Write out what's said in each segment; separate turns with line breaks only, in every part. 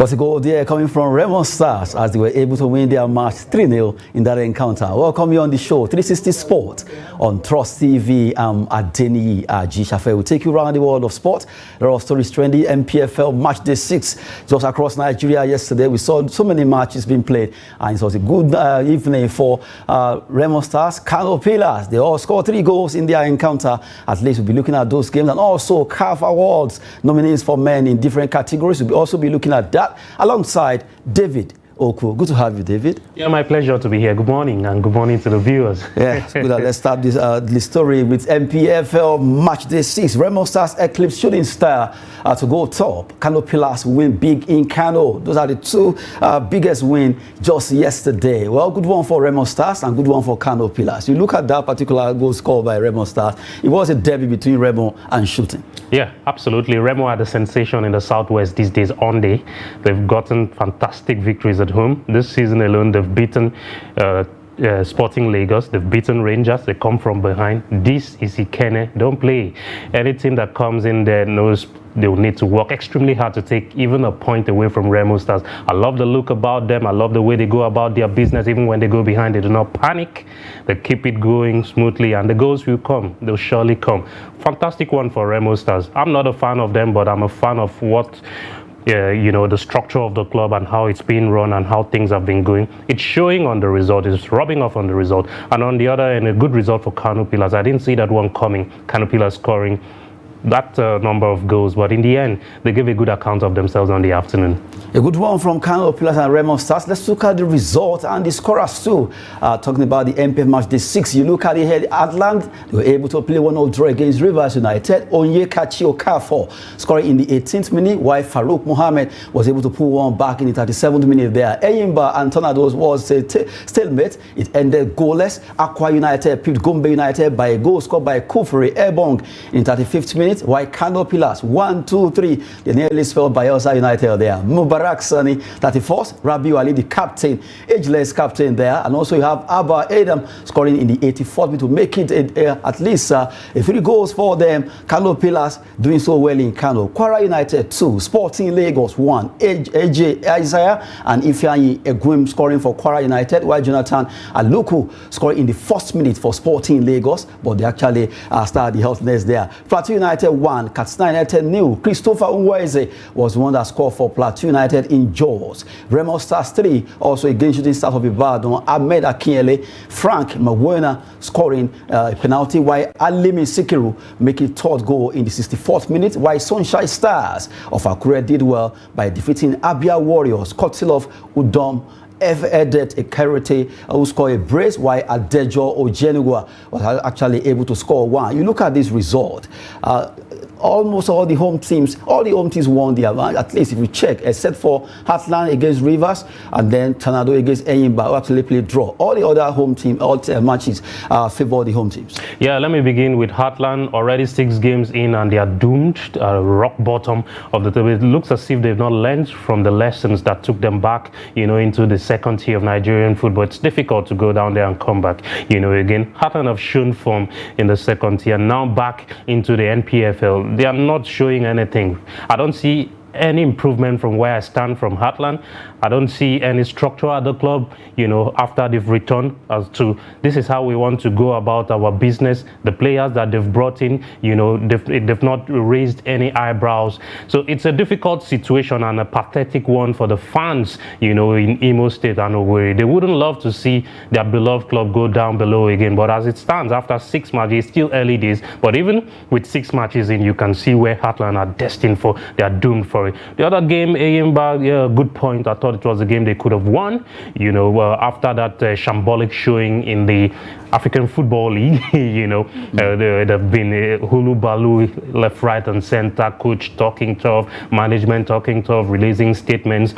Was a goal there coming from Remo Stars as they were able to win their match 3-0 in that encounter. Welcome you on the show, 360 Sport on Trust TV. I'm Adeni Ajishafe. We'll take you around the world of sport. There are stories trending. MPFL match day 6 just across Nigeria yesterday. We saw so many matches being played, and it was a good evening for Remo Stars. Kano Pillars, they all scored 3 goals in their encounter. At least we'll be looking at those games, and also CAF Awards nominees for men in different categories. We'll also be looking at that alongside David Oku. Good to have you, David.
Yeah, my pleasure to be here. Good morning, and good morning to the viewers.
Yeah, good. Let's start this story with MPFL match day 6. Remo Stars eclipse Shooting Star to go top. Kano Pillars win big in Kano. Those are the 2 biggest wins just yesterday. Well, good one for Remo Stars and good one for Kano Pillars. You look at that particular goal scored by Remo Stars. It was a derby between Remo and Shooting.
Yeah, absolutely. Remo are the sensation in the Southwest these days on day. They've gotten fantastic victories at home. This season alone, they've beaten Sporting Lagos, they've beaten Rangers. They come from behind. This is Ikene. Don't play. Any team that comes in there knows they will need to work extremely hard to take even a point away from Remo Stars. I love the look about them. I love the way they go about their business. Even when they go behind, they do not panic. They keep it going smoothly, and the goals will come. They'll surely come. Fantastic one for Remo Stars. I'm not a fan of them, but I'm a fan of what the structure of the club and how it's been run and how things have been going. It's showing on the result. It's rubbing off on the result. And on the other end, a good result for Kano Pillars. I didn't see that one coming. Kano Pillars scoring that number of goals, but in the end, they gave a good account of themselves on the afternoon.
A good one from Kano Pillars and Remo Stars. Let's look at the result and the scorers too. Talking about the MPF match day 6, you look at it here, Atlant, they were able to play 1-0 draw against Rivers United. Onyekachi Okafor scoring in the 18th minute, while Farouk Mohammed was able to pull one back in the 37th minute there. Eyimba and Tornadoes was a stalemate. It ended goalless. Akwa United picked Gombe United by a goal scored by Kufri Ebong in 35th minute. While Kano Pillars 1-2-3, they nearly spelled by Elsa United there. Mubarak Sani 31st, Rabiu Ali the captain, ageless captain there, and also you have Akor Adams scoring in the 84th minute to make it at least 3 goals for them. Kano Pillars doing so well in Kano. Kwara United 2, Sporting Lagos 1, AJ Isaiah and Ifeanyi Egwim scoring for Kwara United, while Jonathan Aluku scoring in the 1st minute for Sporting Lagos, but they actually started the healthness there. Plateau United 1, Katsina United 0. Christopher Unweze was the one that scored for Plateau United in Jaws. Remo Stars 3, also against Shooting Stars of Ibadan. Ahmed Akinyele, Frank Magwena scoring a penalty, while Alimi Sikiru making 3rd goal in the 64th minute, while Sunshine Stars of Akure did well by defeating Abia Warriors. Kotilov Udom Edet Ekerete who scored a brace, while Adejo Ojenugwa was actually able to score 1. You look at this result, almost all the home teams won their match, at least if you check, except for Heartland against Rivers and then Tornado against Eyimba, who actually played draw. All the other home team matches favor the home teams.
Yeah, let me begin with Heartland. Already 6 games in and they are doomed, rock bottom of the table. It looks as if they've not learned from the lessons that took them back, into the 2nd tier of Nigerian football. It's difficult to go down there and come back. Again, Heartland have shown form in the 2nd tier, now back into the NPFL. They are not showing anything. I don't see any improvement from where I stand from Heartland. I don't see any structure at the club, after they've returned as to this is how we want to go about our business. The players that they've brought in, they've not raised any eyebrows. So it's a difficult situation and a pathetic one for the fans, in Imo State and Owerri. They wouldn't love to see their beloved club go down below again. But as it stands, after 6 matches, it's still early days. But even with 6 matches in, you can see where Heartland are destined for. They are doomed for it. The other game, Eyimba, good point. I thought it was a game they could have won. After that shambolic showing in the African Football League, there have been hulu balu left, right, and center. Coach talking tough, management talking tough, releasing statements.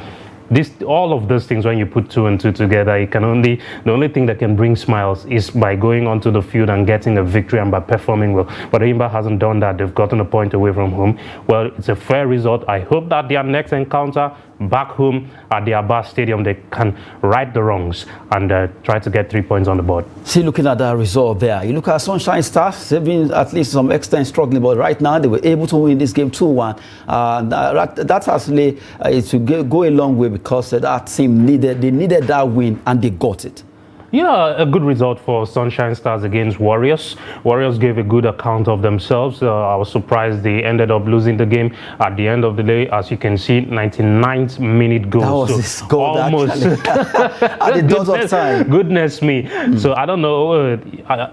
All of those things, when you put 2 and 2 together, the only thing that can bring smiles is by going onto the field and getting a victory and by performing well. But Eyimba hasn't done that. They've gotten a point away from home. Well, it's a fair result. I hope that their next encounter back home at the Aba Stadium, they can right the wrongs and try to get 3 points on the board.
See, looking at that result there, you look at Sunshine Stars, they've been at least to some extent struggling, but right now they were able to win this game 2-1. That's actually to go a long way because that team needed that win and they got it.
Yeah, a good result for Sunshine Stars against Warriors. Warriors gave a good account of themselves. I was surprised they ended up losing the game at the end of the day. As you can see, 99th minute goal.
That was his goal,
almost
at the dot of time.
Goodness me. So I don't know,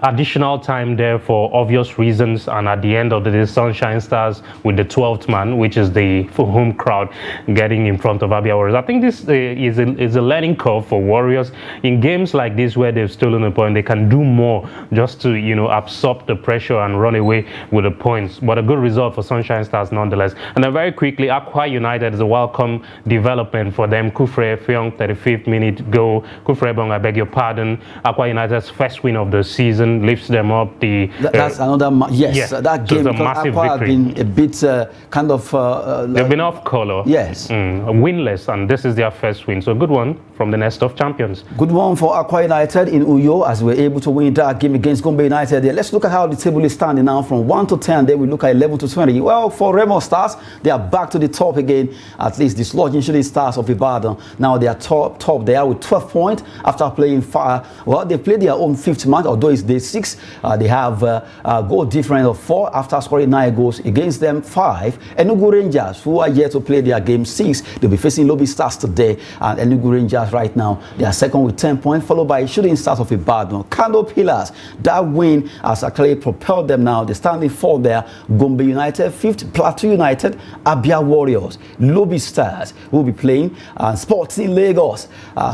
additional time there for obvious reasons. And at the end of the day, Sunshine Stars with the 12th man, which is the home crowd, getting in front of Abia Warriors. I think this is a learning curve for Warriors. In games like this, where they've stolen a point, they can do more just to, absorb the pressure and run away with the points. But a good result for Sunshine Stars nonetheless. And then very quickly, Akwa United is a welcome development for them. Kufre Fiong, 35th minute goal. Kufre Bong, I beg your pardon. Akwa United's first win of the season lifts them up.
That's another that game,
a massive
Akwa
victory.
Have been a bit
they've been off color.
Yes.
Winless, and this is their first win. So good one from the nest of champions.
Good one for Akwa United in Uyo as we're able to win that game against Gombe United. There. Let's look at how the table is standing now from 1 to 10. Then we look at 11 to 20. Well, for Remo Stars, they are back to the top again. At least the sludging shooting stars of Ibadan. Now they are top. They are with 12 points after playing they played their own 5th match, although it's day 6. They have a goal difference of 4 after scoring 9 goals against them 5. Enugu Rangers, who are yet to play their game 6, they'll be facing Lobby Stars today. And Enugu Rangers right now, they are second with 10 points, followed by shooting stars of Ibadan. Kano Pillars, that win has actually propelled them now. They're standing 4th there. Gombe United 5th, Plateau United, Abia Warriors, Lobby Stars will be playing, Sporting Lagos,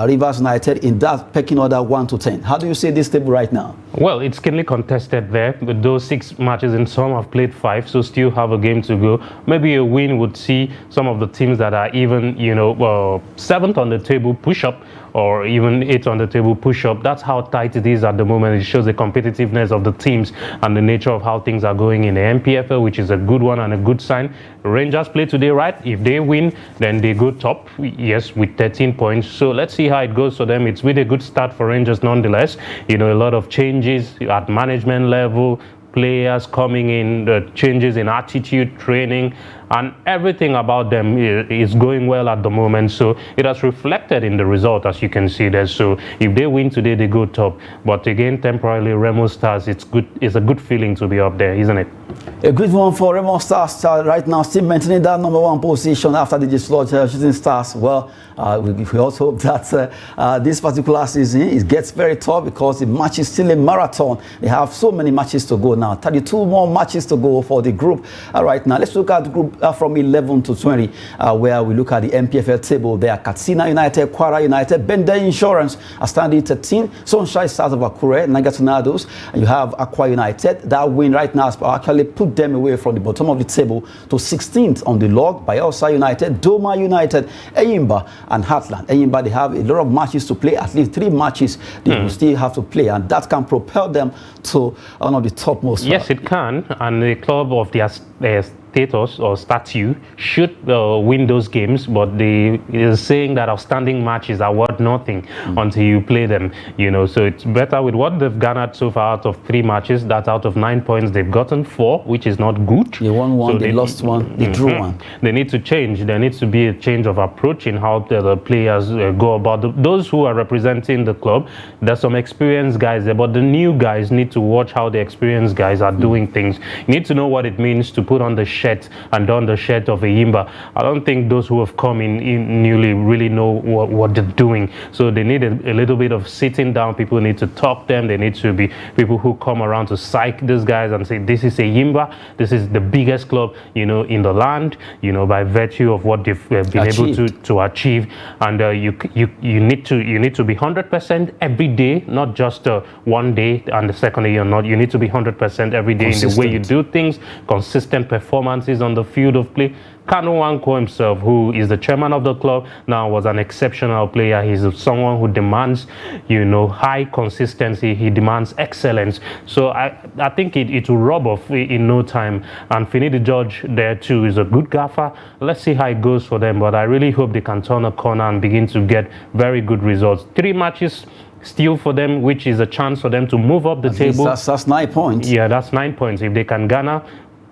Rivers United in that pecking order 1 to 10. How do you see this table right now?
Well, it's keenly contested there. With those 6 matches, and some have played 5, so still have a game to go. Maybe a win would see some of the teams that are even, 7th on the table push up, or even 8th on the table push up. That's how tight it is at the moment. It shows the competitiveness of the teams and the nature of how things are going in the MPFL, which is a good one and a good sign. Rangers play today, right? If they win, then they go top, yes, with 13 points. So let's see how it goes for them. It's really a good start for Rangers nonetheless. A lot of changes at management level, players coming in, the changes in attitude, training, and everything about them is going well at the moment. So it has reflected in the result, as you can see there. So if they win today, they go top. But again, temporarily, Remo Stars, it's a good feeling to be up there, isn't it?
A good one for Remo Stars right now, still maintaining that number 1 position after the dislodged Shooting Stars. Well, we also hope that this particular season it gets very tough because the match is still a marathon. They have so many matches to go now. 32 more matches to go for the group right now. Let's look at the group from 11 to 20, where we look at the MPFL table. There are Katsina United, Kwara United, Bender Insurance are standing 13. Sunshine Stars of Akure, Niger Tornadoes, and you have Akwa United. That win right now has actually put them away from the bottom of the table to 16th on the log. Bayelsa United, Doma United, Eyimba, and Heartland. Eyimba, they have a lot of matches to play, at least 3 matches they will still have to play, and that can propel them to one of the topmost.
Yes, it can, and the club of their status or statue should win those games, but they is saying that outstanding matches are worth nothing until you play them, so it's better with what they've garnered so far out of 3 matches. That's out of 9 points, they've gotten 4, which is not good.
They won 1, so they lost 1, they drew 1.
They need to change. There needs to be a change of approach in how the players go about those who are representing the club. There's some experienced guys there, but the new guys need to watch how the experienced guys are doing things. You need to know what it means to put on the shirt and don the shirt of a Yimba. I don't think those who have come in newly really know what they're doing. So they need a little bit of sitting down. People need to talk them. They need to be people who come around to psych these guys and say, this is a Yimba. This is the biggest club, in the land, by virtue of what they've been able to achieve. And you need to be 100% every day, not just one day and the second day you're not. You need to be 100% every day in the way you do things, consistent performance performances on the field of play. Kanu Nwankwo himself, who is the chairman of the club now, was an exceptional player. He's someone who demands, high consistency. He demands excellence. So I think it will rub off in no time. And Finidi George there too is a good gaffer. Let's see how it goes for them. But I really hope they can turn a corner and begin to get very good results. 3 matches still for them, which is a chance for them to move up the table.
That's 9 points.
Yeah, that's 9 points. If they can garner,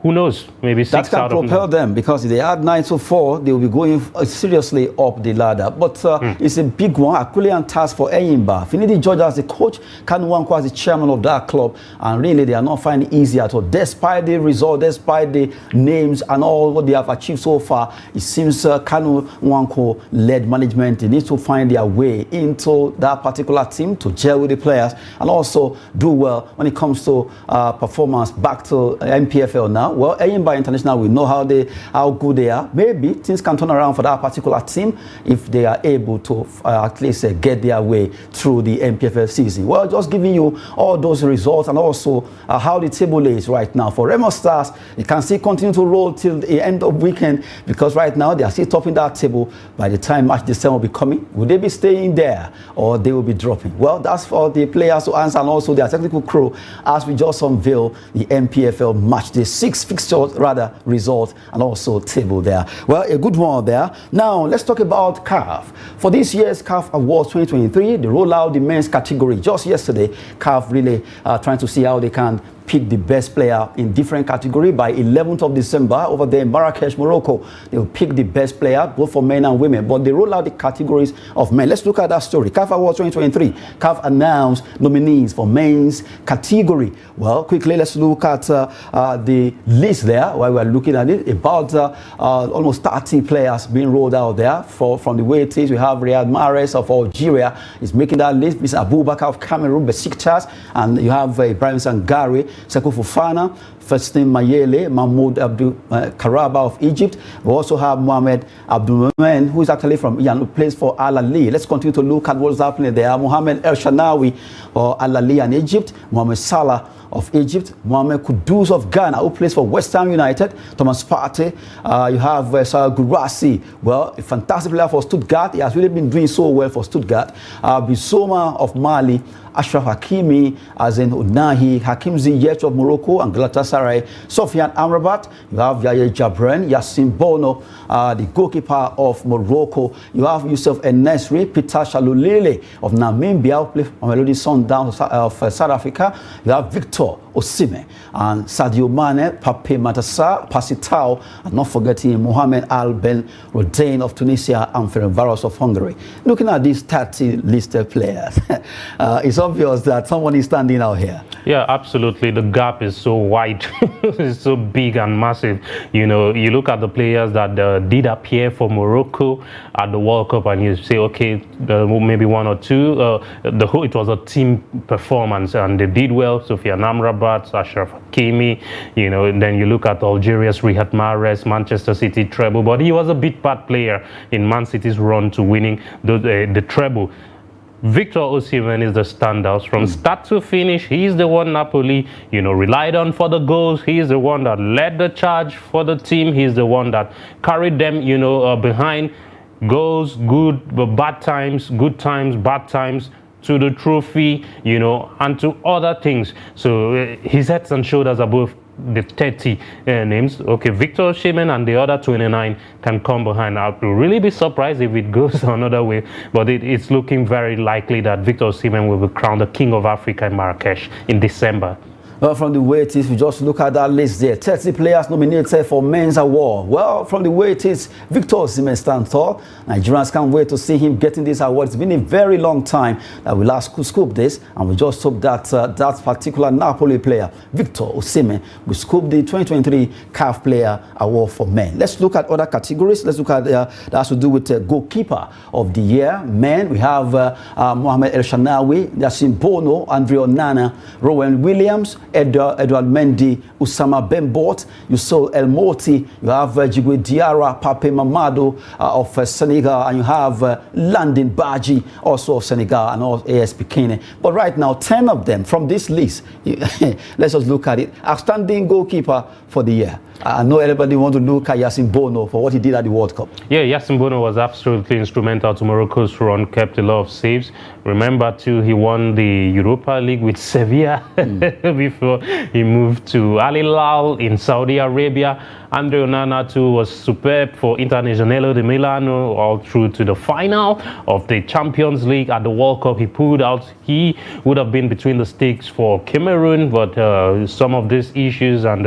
who knows, maybe 6 out of 9. That can
propel them, because if they add 9 to 4, they will be going seriously up the ladder. But it's a big one, Herculean task for Enyimba. Finidi George as the coach, Kanu Nwankwo as the chairman of that club, and really they are not finding it easy at all. Despite the result, despite the names and all what they have achieved so far, it seems Kanu Nwankwo led management, they need to find their way into that particular team to gel with the players and also do well when it comes to performance back to MPFL now. Well, Enyimba International, we know how good they are. Maybe things can turn around for that particular team if they are able to at least get their way through the MPFL season. Well, just giving you all those results and also how the table is right now. For Remo Stars, they can still continue to roll till the end of weekend, because right now they are still topping that table. By the time March December will be coming, will they be staying there or they will be dropping? Well, that's for the players to answer and also their technical crew as we just unveil the MPFL match day 6 fixtures, rather, result and also table there. Well, a good one there. Now, let's talk about CAF. For this year's CAF Awards 2023, they roll out the men's category. Just yesterday, CAF really trying to see how they can pick the best player in different category. By 11th of December over there in Marrakesh, Morocco, they will pick the best player both for men and women, but they roll out the categories of men. Let's look at that story. CAF Awards 2023, CAF announced nominees for men's category. Well, quickly let's look at the list there while we're looking at it. About almost 30 players being rolled out there. From the way it is, we have Riyad Mahrez of Algeria is making that list. Mr. Abubakar of Cameroon, Besiktas, and you have Ibrahim Sangare, Seko Fofana, Festin Mayele, Mahmoud Abdul Karaba of Egypt. We also have Mohamed Abdulrahman, who is actually from Iran, who plays for Al Ahly. Let's continue to look at what's happening there. Mohamed El Shanawi for Al Ahly and Egypt. Mohamed Salah of Egypt. Mohamed Kudus of Ghana, who plays for West Ham United. Thomas Partey. You have Sal Gurasi. Well, a fantastic player for Stuttgart. He has really been doing so well for Stuttgart. Bissouma of Mali. Ashraf Hakimi, as in Unahi, Hakim Ziyech of Morocco and Galatasaray, Sofiane Amrabat. You have Yaya Jabren, Yassin Bono, the goalkeeper of Morocco. You have Youssef Enesri, Peter Shalulile of Namibia, who plays for Mamelodi Sundowns of South Africa. You have Victor Osimhen and Sadio Mane, Pape Matar Pasitao, and not forgetting Mohamed Al Ben Rodain of Tunisia and Ferencvaros of Hungary. Looking at these 30 listed players, it's obvious that someone is standing out here.
Yeah, absolutely. The gap is so wide. It's so big and massive. You look at the players that did appear for Morocco at the World Cup and you say, okay, maybe one or two. It was a team performance and they did well. Sofiane Amrabat, Ashraf Hakimi, then you look at Algeria's Riyad Mahrez, Manchester City treble, but he was a bit part player in Man City's run to winning the treble. Victor Osimhen is the standout from start to finish. He's the one Napoli, relied on for the goals. He's the one that led the charge for the team. He's the one that carried them, behind goals, good, but bad times, good times, bad times, to the trophy, and to other things. So his head and shoulders above the 30 names. Okay, Victor Osimhen and the other 29 can come behind. I will really be surprised if it goes another way, but it's looking very likely that Victor Osimhen will be crowned the King of Africa in Marrakesh in December.
Well, from the way it is, we just look at that list there. 30 players nominated for men's award. Well, from the way it is, Victor Osimhen stands tall. Nigerians can't wait to see him getting this award. It's been a very long time that we last scooped this, and we just hope that that particular Napoli player, Victor Osimhen, will scoop the 2023 CAF Player Award for men. Let's look at other categories. Let's look at that has to do with goalkeeper of the year. Men, we have Mohamed El Shanawi, Yassin Bono, Andre Onana, Rowan Williams, Edouard Mendy, Usama Bembot, Youssou El Moti, you have Jigwe Diarra, Pape Mamadou of Senegal, and you have Landin Baji, also of Senegal, and also AS Pekin. But right now, 10 of them from this list, let's just look at it. Outstanding goalkeeper for the year. I know everybody want to look at Yasin Bono for what he did at the World Cup.
Yeah, Yasin Bono was absolutely instrumental to Morocco's run, kept a lot of saves. Remember too, he won the Europa League with Sevilla before he moved to Al Hilal in Saudi Arabia. Andre Onana too was superb for Internazionale de Milano all through to the final of the Champions League. At the World Cup, he pulled out. He would have been between the stakes for Cameroon, but some of these issues and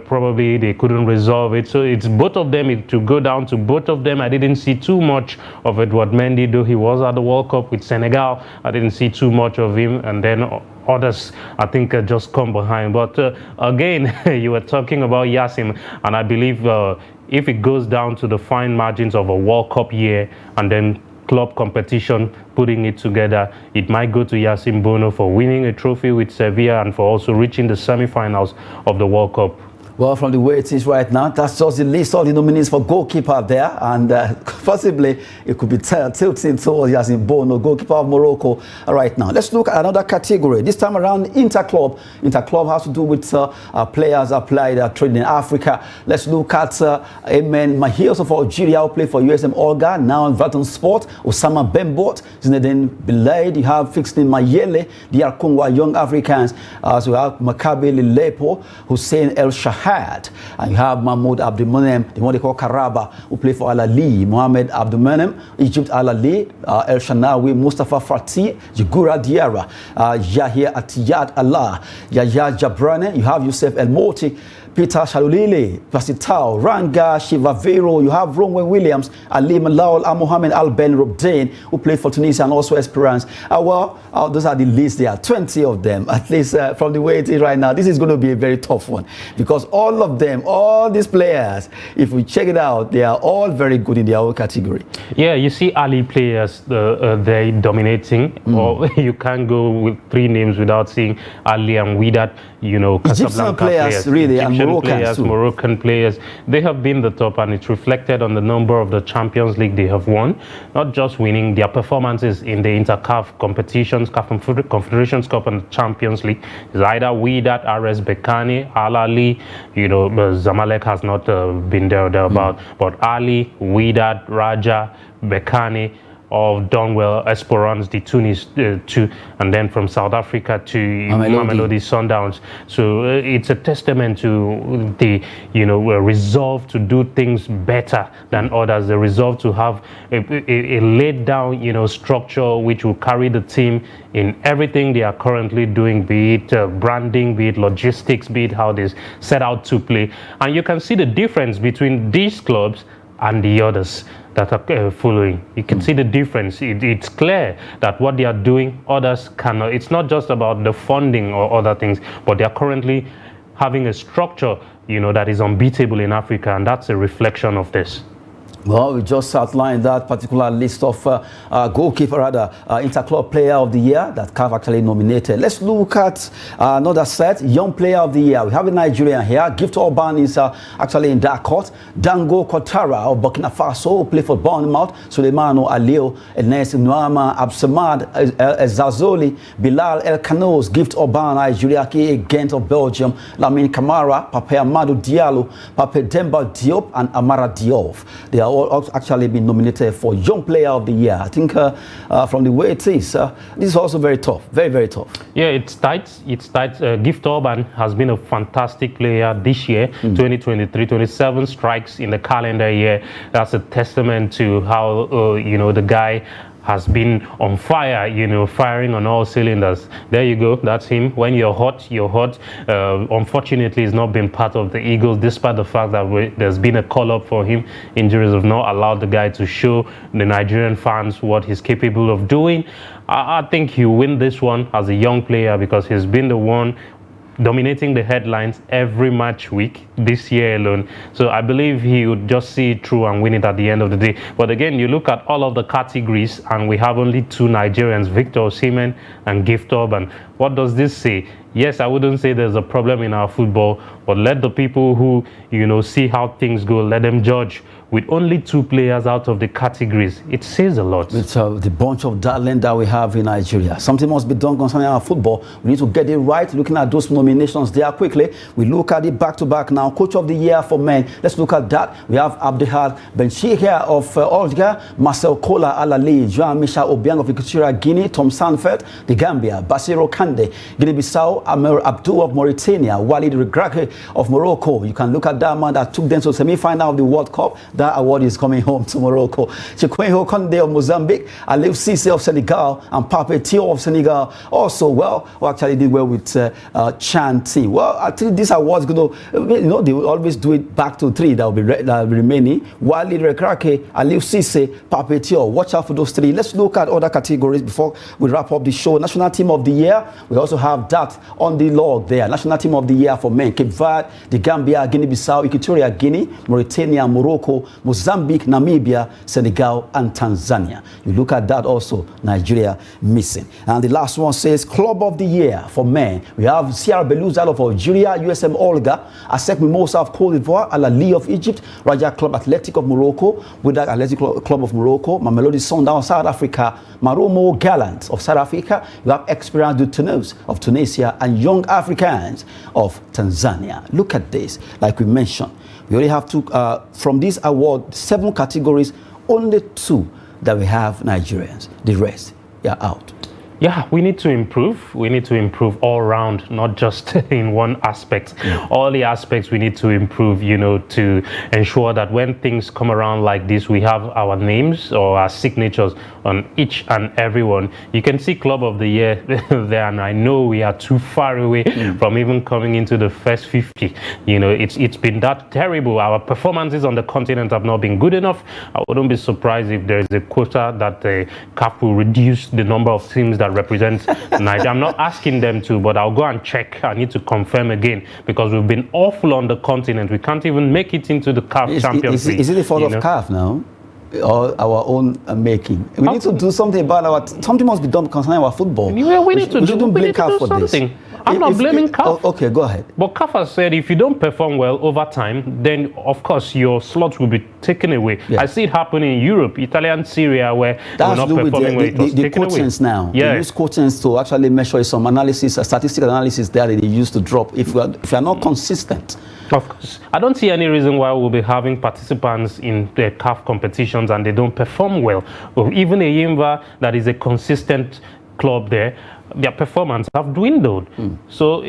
probably they couldn't resolve it. So it's both of them, to go down to both of them. I didn't see too much of Edouard Mendy, though he was at the World Cup with Senegal. I didn't see too much of him, and then others, I think, just come behind. But again, you were talking about Yasin, and I believe if it goes down to the fine margins of a World Cup year and then club competition, putting it together, it might go to Yasin Bono for winning a trophy with Sevilla and for also reaching the semi-finals of the World Cup.
Well, from the way it is right now, that's just the list of the nominees for goalkeeper there, and possibly it could be tilting towards Yasin Bono, goalkeeper of Morocco, right now. Let's look at another category. This time around, Interclub. Interclub has to do with players applied training in Africa. Let's look at Amen Mahils of Algeria, who played for USM Olga, now in Vaton Sport. Osama Bembot, Zinedine Belaid. You have Fixin Mayele, the Kongwa Young Africans. So we have Maccabi Lilepo, Hussein El Shahad. And you have Mahmoud Abdelmonem, the one they call Karaba, who played for Al Ahly, Mohamed Abdelmonem, Egypt Al Ahly, El Shanawi, Mustafa Fati, Jigura Diarra, Yahya Atiyad Allah, Yahya Jabrane. You have Youssef El Moti, Peter Shalulile, Pasitao, Ranga, Shivavero. You have Romwe Williams, Ali Malal, Mohamed Al Ben Robdain, who played for Tunisia and also Esperance. Those are the list. There are 20 of them, at least from the way it is right now. This is going to be a very tough one because all of them, all these players, if we check it out, they are all very good in their own category.
Yeah, you see Ali players, they're dominating. Or you can't go with three names without seeing Ali and Widat, you know,
Egyptian players, really,
Egyptian
and
players, Moroccan players, they have been the top, and it's reflected on the number of the Champions League they have won. Not just winning, their performances in the Inter-CAF competitions, CAF Confederations Cup and the Champions League is either Widat, RS Bekane, Al Ahly, you know, Zamalek has not been thereabout, but Ali, Widat, Raja, Bekane, of Donwell, Esperance, the Tunis to, and then from South Africa to Mamelodi Sundowns. So it's a testament to the, you know, resolve to do things better than others, the resolve to have a laid down, you know, structure which will carry the team in everything they are currently doing, be it branding, be it logistics, be it how they set out to play. And you can see the difference between these clubs and the others that are following. You can see the difference. It's clear that what they are doing, others cannot. It's not just about the funding or other things, but they are currently having a structure, you know, that is unbeatable in Africa, and that's a reflection of this.
Well, we just outlined that particular list of goalkeeper, Interclub Player of the Year that CAF actually nominated. Let's look at another set, Young Player of the Year. We have a Nigerian here. Gift Orban is actually in that court. Dango Kotara of Burkina Faso, who played for Bournemouth. Suleimano Alio, Enes Nuama, Absamad Zazoli, Bilal El Kanos, Gift Orban, Nigeria, Ghent of Belgium, Lamine Kamara, Pape Amadou Diallo, Pape Demba Diop, and Amara Diop. They are all actually been nominated for Young Player of the Year. I think from the way it is, this is also very tough, very, very tough.
Yeah, it's tight. It's tight. Gift Orban has been a fantastic player this year, 2023, 27 strikes in the calendar year. That's a testament to how, you know, the guy has been on fire, you know, firing on all cylinders. There you go, that's him. When you're hot, you're hot. Unfortunately, he's not been part of the Eagles, despite the fact that there's been a call-up for him. Injuries have not allowed the guy to show the Nigerian fans what he's capable of doing. I think he'll win this one as a young player because he's been the one dominating the headlines every match week this year alone. So I believe he would just see it through and win it at the end of the day. But again, you look at all of the categories and we have only two Nigerians, Victor Osimhen and Gift Orban. What does this say? Yes, I wouldn't say there's a problem in our football, but let the people who, see how things go, let them judge. With only 2 players out of the categories, it says a lot.
With the bunch of talent that we have in Nigeria, something must be done concerning our football. We need to get it right. Looking at those nominations there quickly, we look at it back to back now. Coach of the Year for men. Let's look at that. We have Abdelhad Benchir of Olga, Marcel Kola Alali, Joan Michel Obiang of Equatorial Guinea, Tom Sanford, the Gambia, Basiro Kande, Guinea-Bissau, Amir Abdul of Mauritania, Walid Regragui of Morocco. You can look at that man that took them to semi-final of the World Cup. That award is coming home to Morocco. Chikwenho Konde of Mozambique, Alif Cisse of Senegal, and Pape Tio of Senegal. Also, who actually did well with Chanti. Well, I think this award is going to, they will always do it back to 3 that will be remaining. Walid Regragui, Alif Cisse, Pape Tio. Watch out for those 3. Let's look at other categories before we wrap up the show. National Team of the Year. We also have that on the log there. National Team of the Year for men. Cape Verde, the Gambia, Guinea-Bissau, Equatorial Guinea, Mauritania, Morocco, Mozambique, Namibia, Senegal, and Tanzania. You look at that also, Nigeria missing. And the last one says Club of the Year for men. We have Sierra Belouizdad of Algeria, USM Olga, Asec Mimosa of Cote d'Ivoire, Al Ahly of Egypt, Raja Club Athletic of Morocco, Wydad Athletic Club of Morocco, Mamelodi Sundowns of South Africa, Maromo Gallant of South Africa. You have Experience du Tunis of Tunisia, and Young Africans of Tanzania. Look at this, like we mentioned. We only have 2, from this award, 7 categories, only 2 that we have Nigerians. The rest, are out.
Yeah, we need to improve. We need to improve all round, not just in one aspect. All the aspects we need to improve, to ensure that when things come around like this, we have our names or our signatures on each and every one. You can see Club of the Year there, and I know we are too far away from even coming into the first 50. It's been that terrible. Our performances on the continent have not been good enough. I wouldn't be surprised if there is a quota that the CAF will reduce the number of teams that represent Nigeria. I'm not asking them to, but I'll go and check. I need to confirm again, because we've been awful on the continent. We can't even make it into the CAF Champions League.
Is it the fault of CAF now? Or our own making? We need to do something about something must be done concerning our football.
We shouldn't blame CAF for this. I'm not blaming CAF.
Okay, go ahead.
But CAF has said if you don't perform well over time, then of course your slots will be taken away. I see it happen in Europe, Italian Serie A, where we're not performing well.
The quotients now. They use quotients to actually measure some analysis, statistical analysis there that they use to drop. If we are not consistent.
Of course. I don't see any reason why we'll be having participants in the CAF competitions and they don't perform well. Or even a Yimba that is a consistent club there, their performance have dwindled. So,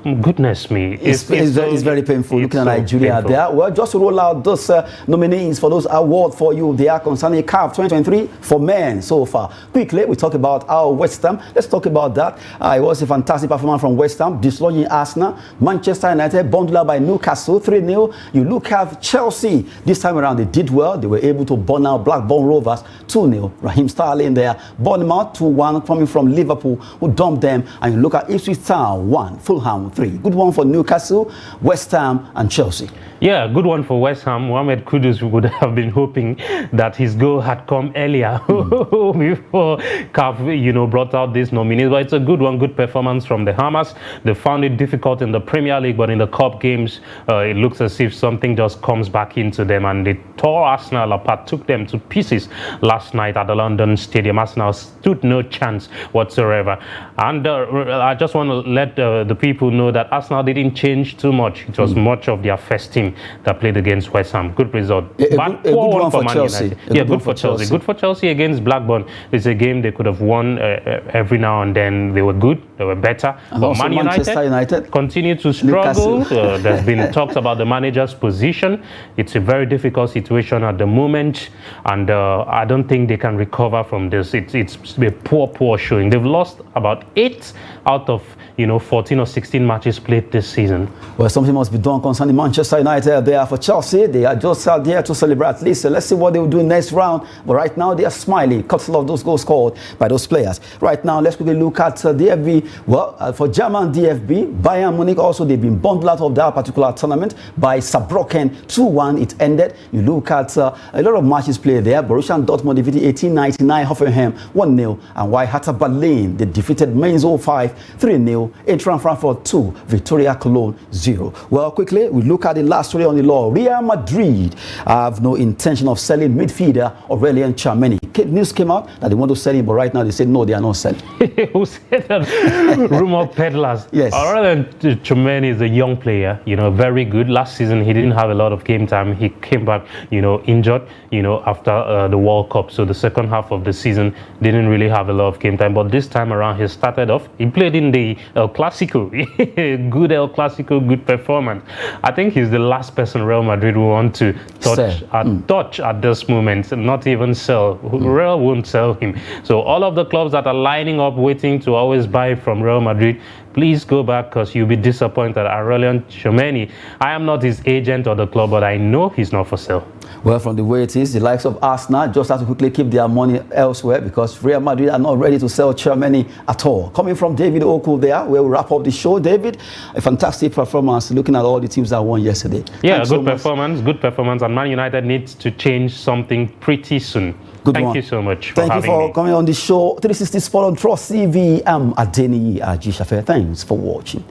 goodness me.
It's very painful looking at Nigeria there. Well, just to roll out those nominees for those awards for you. They are concerning CAF 2023 for men so far. Quickly, we talk about our West Ham. Let's talk about that. It was a fantastic performance from West Ham, dislodging Arsenal. Manchester United bundled up by Newcastle 3-0. You look at Chelsea. This time around, they did well. They were able to burn out Blackburn Rovers 2-0. Raheem Sterling there. Bournemouth 2-1 coming from Liverpool, who dumped them. And you look at Ipswich Town 1, Fulham 3. Good one for Newcastle, West Ham, and Chelsea. Yeah,
good one for West Ham. Mohamed Kudus would have been hoping that his goal had come earlier before CAF, brought out these nominees. But it's a good one, good performance from the Hammers. They found it difficult in the Premier League, but in the Cup games, it looks as if something just comes back into them. And they tore Arsenal apart, took them to pieces last night at the London Stadium. Arsenal stood no chance whatsoever. And I just want to let the people know that Arsenal didn't change too much. It was much of their first team that played against West Ham. Good result.
A good one for Chelsea.
Yeah, good for Chelsea. Good for Chelsea against Blackburn. It's a game they could have won every now and then. They were good. They were better.
And but Man United
continue to struggle. There's been talks about the manager's position. It's a very difficult situation at the moment, and I don't think they can recover from this. It's a poor showing. They've lost about 8 out of 14 or 16 matches played this season.
Well, something must be done concerning Manchester United. They are for Chelsea. They are just out there to celebrate at least. So let's see what they will do next round. But right now, they are smiling. Cuts of those goals scored by those players. Right now, let's quickly look at DFB. Well, for German DFB, Bayern Munich also, they've been bundled out of that particular tournament by Saarbrücken 2-1. It ended. You look at a lot of matches played there. Borussia Dortmund defeated 1899 Hoffenheim 1-0. And while Hertha Berlin, they defeated Mainz 05 3-0, Eintracht Frankfurt 2, Victoria Cologne 0. Well, quickly, we look at the last story on the law. Real Madrid have no intention of selling midfielder Aurelien Tchouameni. News came out that they want to sell him, but right now they said no, they are not selling.
Who said that? Rumor peddlers.
Yes.
Aurelien Tchouameni is a young player, very good. Last season, he didn't have a lot of game time. He came back, injured, after the World Cup. So the second half of the season didn't really have a lot of game time. But this time around, he started off. He played in the El Clasico. Good El Clasico, good performance. I think he's the last person Real Madrid will want to touch at this moment, not even sell. Real won't sell him. So all of the clubs that are lining up waiting to always buy from Real Madrid, please go back, because you'll be disappointed. Aurelien Tchouameni, I am not his agent or the club, but I know he's not for sale.
Well, from the way it is, the likes of Arsenal just have to quickly keep their money elsewhere, because Real Madrid are not ready to sell Tchouameni at all. Coming from David Oku there, where we wrap up the show. David, a fantastic performance looking at all the teams that won yesterday.
Yeah, good performance, and Man United needs to change something pretty soon. Thank you so much for having me. Thank you for
coming on the show. 360 Sport on Trust TV. I'm Adeni Ajishafe. Thanks for watching.